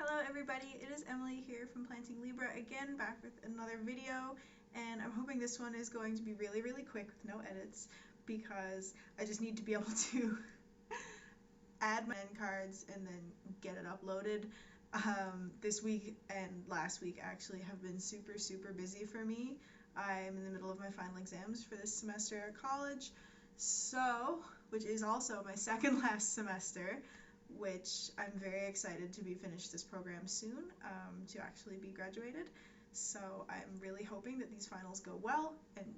Hello everybody, it is Emily here from Planting Libra again, back with another video, and I'm hoping this one is going to be really quick with no edits because I just need to be able to add my end cards and then get it uploaded. This week and last week actually have been super busy for me. I'm in the middle of my final exams for this semester at college, which is also my second last semester, which I'm very excited to be finished this program soon, to actually be graduated. So I'm really hoping that these finals go well, and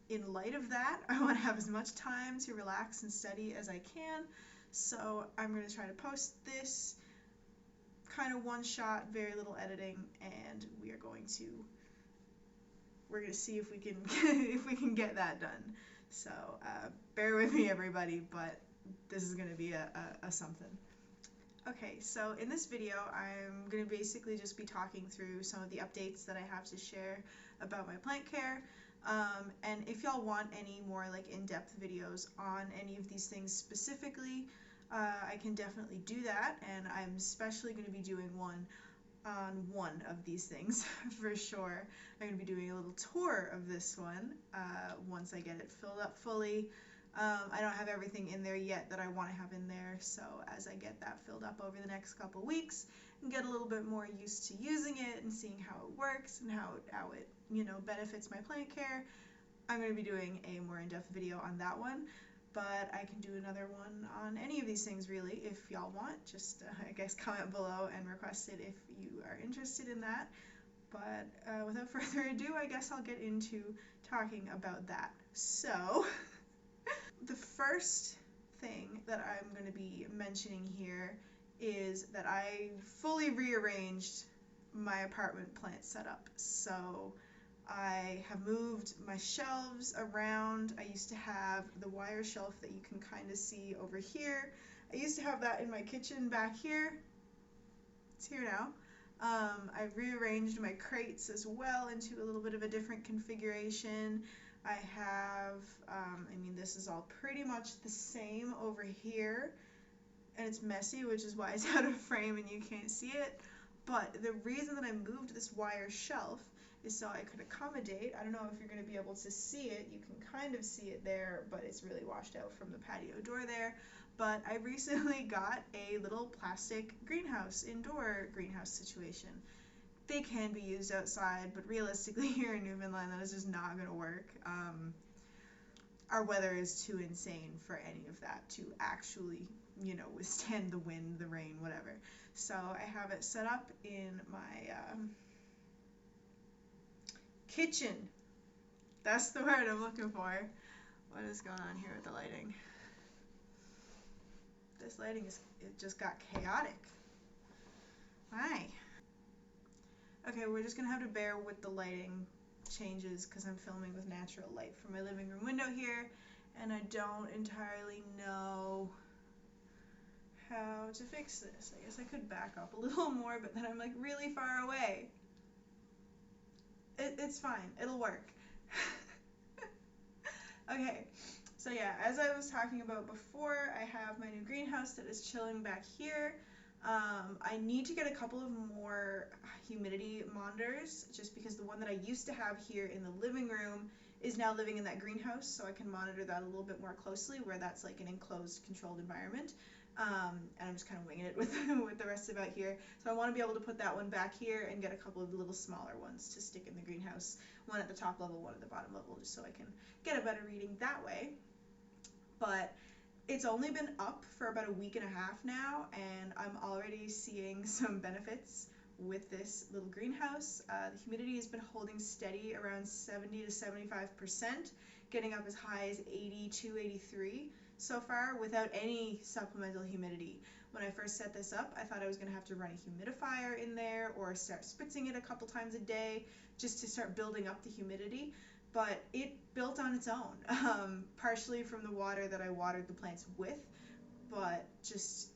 in light of that, I want to have as much time to relax and study as I can. So I'm going to try to post this kind of one shot, very little editing, and we're going to see if we can if we can get that done. So bear with me everybody, but this is going to be a something. Okay, so in this video I'm going to basically just be talking through some of the updates that I have to share about my plant care, and if y'all want any more like in-depth videos on any of these things specifically, I can definitely do that, and I'm especially going to be doing one on one of these things for sure. I'm going to be doing a little tour of this one once I get it filled up fully. I don't have everything in there yet that I want to have in there, so as I get that filled up over the next couple weeks and get a little bit more used to using it and seeing how it works and how it benefits my plant care, I'm going to be doing a more in-depth video on that one. But I can do another one on any of these things really if y'all want. Just I guess comment below and request it if you are interested in that. But without further ado, I guess I'll get into talking about that. So the first thing that I'm going to be mentioning here is that I fully rearranged my apartment plant setup. So I have moved my shelves around. I used to have the wire shelf that you can kind of see over here. I used to have that in my kitchen back here. It's here now. I've rearranged my crates as well into a little bit of a different configuration. I have, this is all pretty much the same over here, and it's messy, which is why it's out of frame and you can't see it. But the reason that I moved this wire shelf is so I could accommodate, I don't know if you're going to be able to see it, you can kind of see it there, but it's really washed out from the patio door there. But I recently got a little plastic greenhouse, indoor greenhouse situation. They can be used outside, but realistically here in Newfoundland that is just not going to work. Our weather is too insane for any of that to actually, withstand the wind, the rain, whatever. So I have it set up in my kitchen. That's the word I'm looking for. What is going on here with the lighting? This lighting it just got chaotic. Why? Okay, we're just gonna have to bear with the lighting changes because I'm filming with natural light from my living room window here, and I don't entirely know how to fix this. I guess I could back up a little more, but then I'm like really far away. It's fine, it'll work. Okay, so yeah, as I was talking about before, I have my new greenhouse that is chilling back here. I need to get a couple of more humidity monitors just because the one that I used to have here in the living room is now living in that greenhouse, so I can monitor that a little bit more closely where that's like an enclosed, controlled environment. And I'm just kind of winging it with the rest of it out here. So I want to be able to put that one back here and get a couple of little smaller ones to stick in the greenhouse, one at the top level, one at the bottom level, just so I can get a better reading that way. But it's only been up for about a week and a half now, and I'm already seeing some benefits with this little greenhouse. The humidity has been holding steady around 70 to 75%, getting up as high as 82, 83 so far without any supplemental humidity. When I first set this up, I thought I was going to have to run a humidifier in there or start spritzing it a couple times a day just to start building up the humidity. But it built on its own, partially from the water that I watered the plants with, but just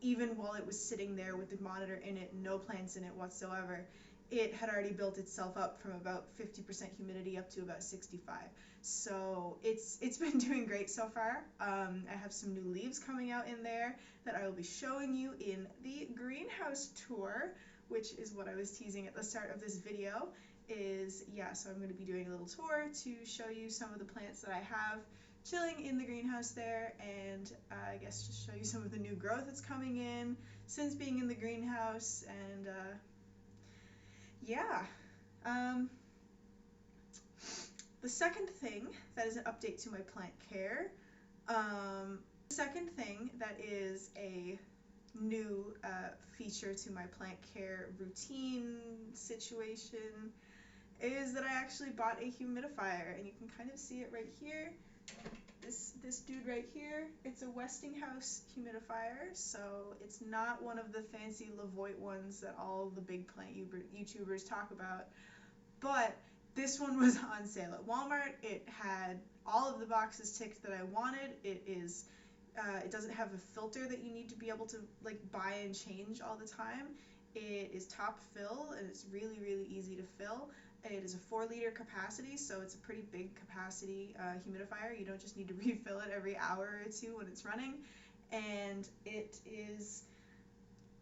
even while it was sitting there with the monitor in it, no plants in it whatsoever, it had already built itself up from about 50% humidity up to about 65. So it's been doing great so far. I have some new leaves coming out in there that I will be showing you in the greenhouse tour, which is what I was teasing at the start of this video. So I'm going to be doing a little tour to show you some of the plants that I have chilling in the greenhouse there, and I guess just show you some of the new growth that's coming in since being in the greenhouse. And yeah. The second thing that is an update to my plant care, the second thing that is a new feature to my plant care routine situation is that I actually bought a humidifier, and you can kind of see it right here. This dude right here, it's a Westinghouse humidifier, so it's not one of the fancy Levoit ones that all the big plant YouTubers talk about, but this one was on sale at Walmart. It had all of the boxes ticked that I wanted. It doesn't have a filter that you need to be able to like buy and change all the time. It is top fill, and it's really, really easy to fill. It is a 4-liter capacity, so it's a pretty big capacity humidifier. You don't just need to refill it every hour or two when it's running. And it is,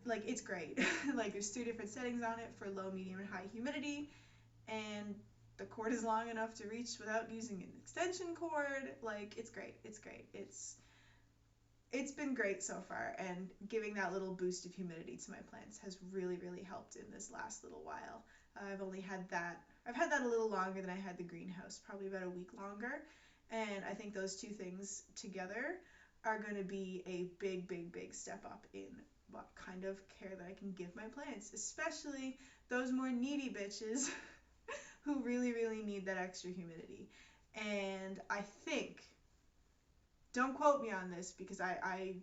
like, it's great. Like, there's 3 different settings on it for low, medium, and high humidity. And the cord is long enough to reach without using an extension cord. Like, it's great. It's great. It's been great so far, and giving that little boost of humidity to my plants has really, really helped in this last little while. I've had that a little longer than I had the greenhouse, probably about a week longer, and I think those 2 things together are going to be a big, big, big step up in what kind of care that I can give my plants, especially those more needy bitches who really, really need that extra humidity. And I think, don't quote me on this because I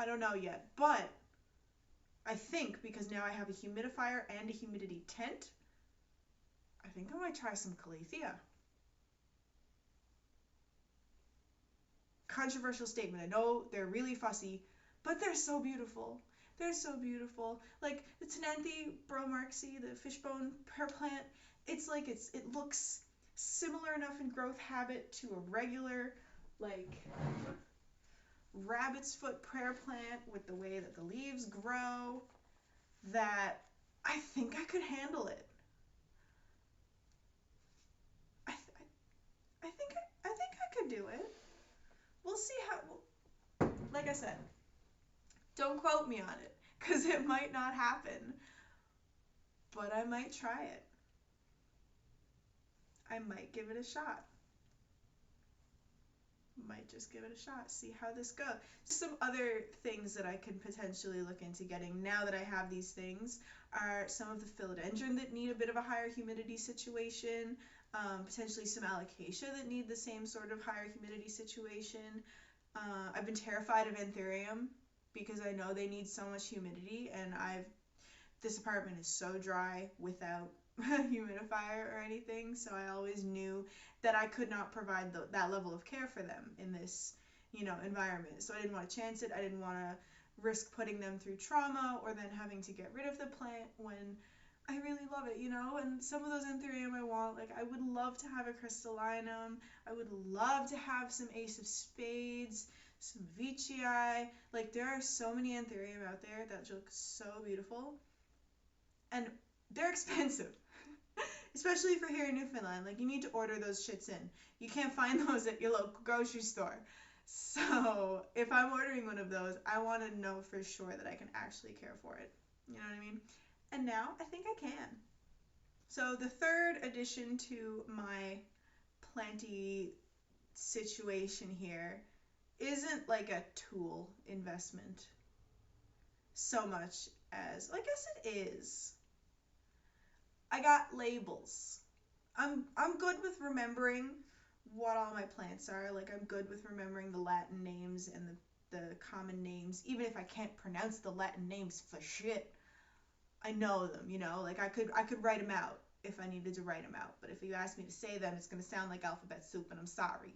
don't know yet, but I think because now I have a humidifier and a humidity tent, I think I might try some calathea. Controversial statement. I know they're really fussy, but they're so beautiful. They're so beautiful. Like the Tenanthe bromarxii, the fishbone pear plant, it's like it looks similar enough in growth habit to a regular, like, rabbit's foot prayer plant with the way that the leaves grow, that I think I could handle it. I think I could do it. We'll see how. Like I said, don't quote me on it because it might not happen, but I might try it. I might give it a shot. Might just give it a shot, see how this goes. Some other things that I could potentially look into getting now that I have these things are some of the philodendron that need a bit of a higher humidity situation, potentially some alocasia that need the same sort of higher humidity situation. I've been terrified of anthurium because I know they need so much humidity, and this apartment is so dry without a humidifier or anything, so I always knew that I could not provide that level of care for them in this, environment. So I didn't want to chance it. I didn't want to risk putting them through trauma or then having to get rid of the plant when I really love it, and some of those anthurium I want, like I would love to have a crystallinum, I would love to have some ace of spades, some veitchii, like there are so many anthurium out there that look so beautiful, and they're expensive. Especially for here in Newfoundland, like you need to order those shits in. You can't find those at your local grocery store. So if I'm ordering one of those, I want to know for sure that I can actually care for it. You know what I mean? And now I think I can. So the third addition to my planty situation here isn't like a tool investment so much as, I guess it is. I got labels. I'm good with remembering what all my plants are. Like I'm good with remembering the Latin names and the common names, even if I can't pronounce the Latin names for shit. I know them, like I could write them out if I needed to write them out. But if you ask me to say them, it's gonna sound like alphabet soup, and I'm sorry.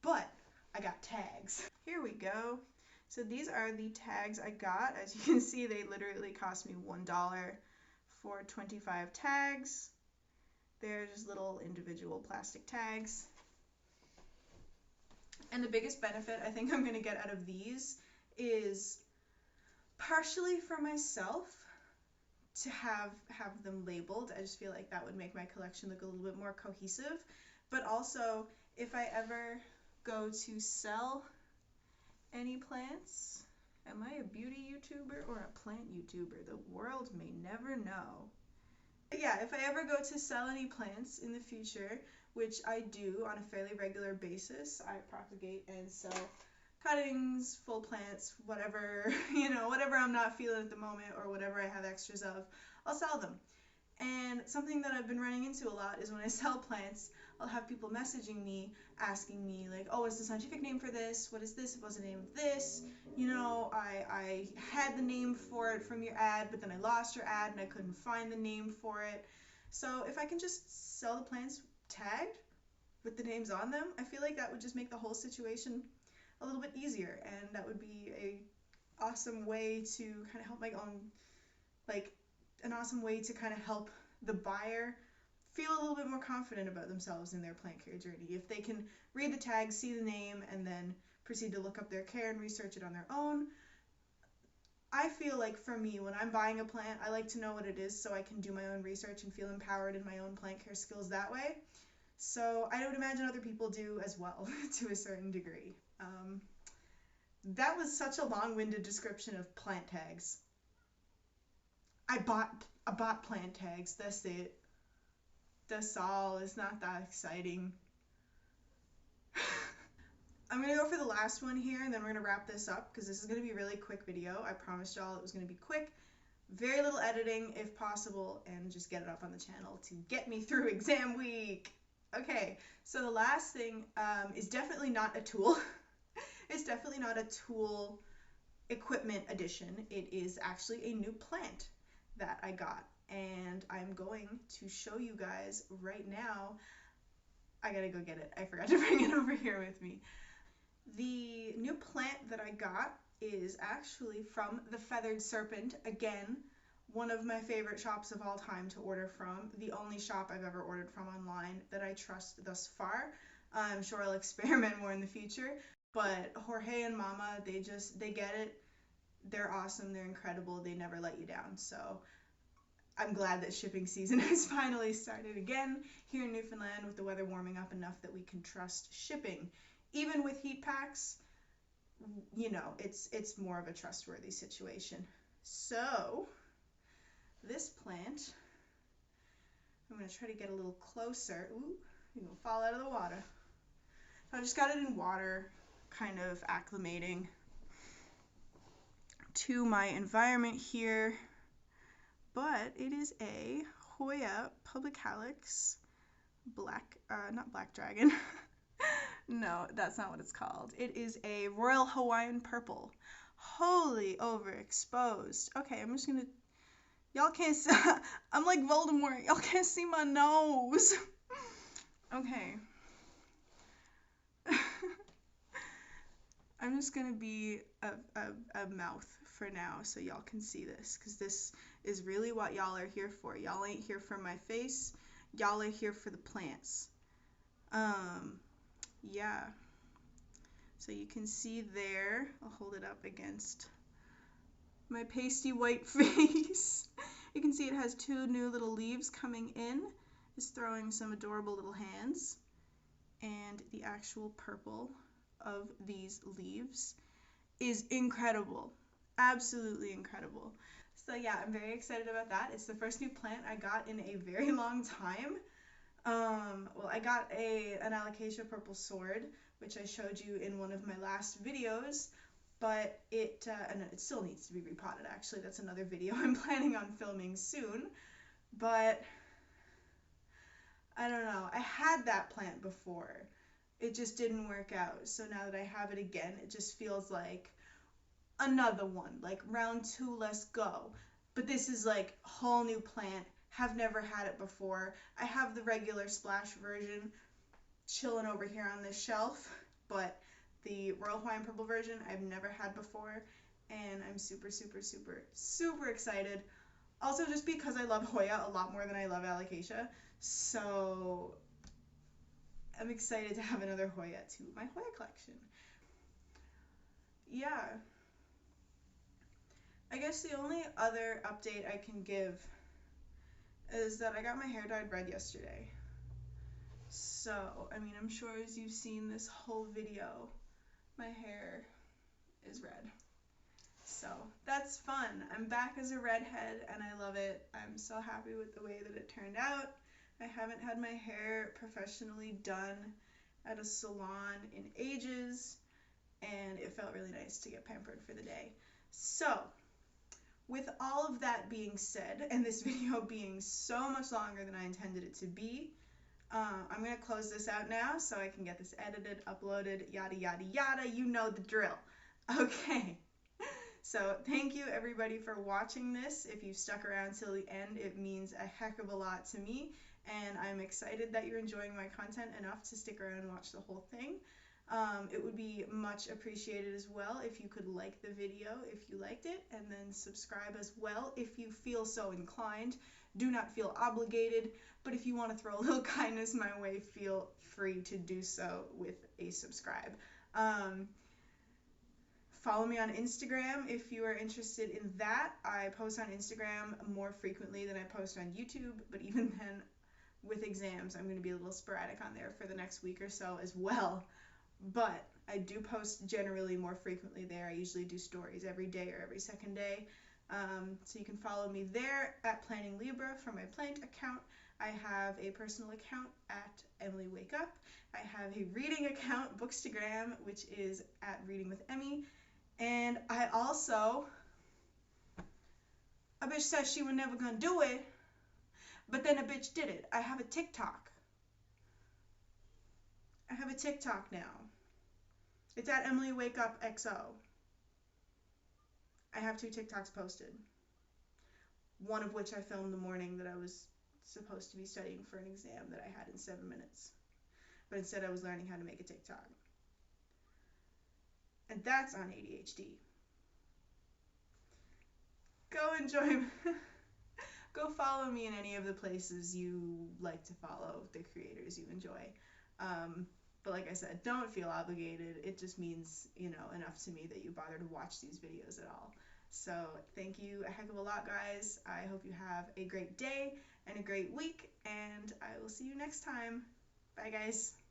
But I got tags. Here we go. So these are the tags I got. As you can see, they literally cost me $1 for 25 tags. They're just little individual plastic tags. And the biggest benefit I think I'm going to get out of these is partially for myself to have them labeled. I just feel like that would make my collection look a little bit more cohesive. But also, if I ever go to sell any plants, am I a beauty YouTuber or a plant YouTuber? The world may never know. But yeah, if I ever go to sell any plants in the future, which I do on a fairly regular basis, I propagate and sell cuttings, full plants, whatever, whatever I'm not feeling at the moment or whatever I have extras of, I'll sell them. And something that I've been running into a lot is when I sell plants, I'll have people messaging me, asking me like, oh, what's the scientific name for this? What is this? What's the name of this? I had the name for it from your ad, but then I lost your ad and I couldn't find the name for it. So if I can just sell the plants tagged with the names on them, I feel like that would just make the whole situation a little bit easier, and that would be a awesome way to kind of help my own, an awesome way to kind of help the buyer feel a little bit more confident about themselves in their plant care journey. If they can read the tag, see the name, and then proceed to look up their care and research it on their own. I feel like for me, when I'm buying a plant, I like to know what it is so I can do my own research and feel empowered in my own plant care skills that way. So I would imagine other people do as well to a certain degree. That was such a long-winded description of plant tags. I bought plant tags, that's it. That's all. It's not that exciting. I'm going to go for the last one here, and then we're going to wrap this up, because this is going to be a really quick video. I promised y'all it was going to be quick, very little editing if possible, and just get it up on the channel to get me through exam week. Okay, so the last thing is definitely not a tool. It's definitely not a tool equipment addition. It is actually a new plant that I got, and I'm going to show you guys right now. I gotta go get it. I forgot to bring it over here with me. The new plant that I got is actually from the Feathered Serpent. Again, one of my favorite shops of all time to order from. The only shop I've ever ordered from online that I trust thus far. I'm sure I'll experiment more in the future. But Jorge and Mama, they get it. They're awesome. They're incredible. They never let you down. So I'm glad that shipping season has finally started again here in Newfoundland, with the weather warming up enough that we can trust shipping. Even with heat packs, it's more of a trustworthy situation. So this plant, I'm going to try to get a little closer. Ooh, you're going to fall out of the water. So I just got it in water, kind of acclimating to my environment here. But it is a Hoya public calyx not black dragon. No, that's not what it's called. It is a Royal Hawaiian purple. Holy overexposed. Okay, I'm just gonna, y'all can't see, I'm like Voldemort, y'all can't see my nose. Okay. I'm just gonna be a mouth for now so y'all can see this, because this is really what y'all are here for. Y'all ain't here for my face, y'all are here for the plants. Yeah, so you can see there, I'll hold it up against my pasty white face. You can see it has two new little leaves coming in. It's throwing some adorable little hands, and the actual purple of these leaves is incredible. Absolutely incredible. So yeah, I'm very excited about that. It's the first new plant I got in a very long time. Well, I got an alocasia purple sword, which I showed you in one of my last videos, but and it still needs to be repotted actually. That's another video I'm planning on filming soon. But I don't know, I had that plant before. It just didn't work out. So now that I have it again, it just feels like another one, like round 2, let's go. But this is like a whole new plant. Have never had it before. I have the regular splash version chilling over here on this shelf, but the Royal Hawaiian Purple version I've never had before, and I'm super, super, super, super excited. Also, just because I love Hoya a lot more than I love alocasia, so I'm excited to have another Hoya to my Hoya collection. Yeah. I guess the only other update I can give is that I got my hair dyed red yesterday. So, I mean, I'm sure as you've seen this whole video, my hair is red. So, that's fun. I'm back as a redhead and I love it. I'm so happy with the way that it turned out. I haven't had my hair professionally done at a salon in ages, and it felt really nice to get pampered for the day. So, with all of that being said, and this video being so much longer than I intended it to be, I'm going to close this out now so I can get this edited, uploaded, yada yada yada, you know the drill. Okay, so thank you everybody for watching this. If you've stuck around till the end, it means a heck of a lot to me, and I'm excited that you're enjoying my content enough to stick around and watch the whole thing. It would be much appreciated as well if you could like the video if you liked it, and then subscribe as well if you feel so inclined. Do not feel obligated, but if you want to throw a little kindness my way, feel free to do so with a subscribe. Follow me on Instagram if you are interested in that. I post on Instagram more frequently than I post on YouTube, but even then, with exams, I'm going to be a little sporadic on there for the next week or so as well. But I do post generally more frequently there. I usually do stories every day or every second day. So you can follow me there at Planning Libra for my plant account. I have a personal account at Emily Wake Up. I have a reading account, Bookstagram, which is at Reading with Emmy. And I also, a bitch said she was never gonna do it, but then a bitch did it. I have a TikTok. I have a TikTok now. It's at Emily Wake Up XO. I have 2 TikToks posted. One of which I filmed the morning that I was supposed to be studying for an exam that I had in 7 minutes. But instead I was learning how to make a TikTok. And that's on ADHD. Go enjoy. Go follow me in any of the places you like to follow the creators you enjoy. But like I said, don't feel obligated. It just means, you know, enough to me that you bother to watch these videos at all. So thank you a heck of a lot, guys. I hope you have a great day and a great week, and I will see you next time. Bye, guys.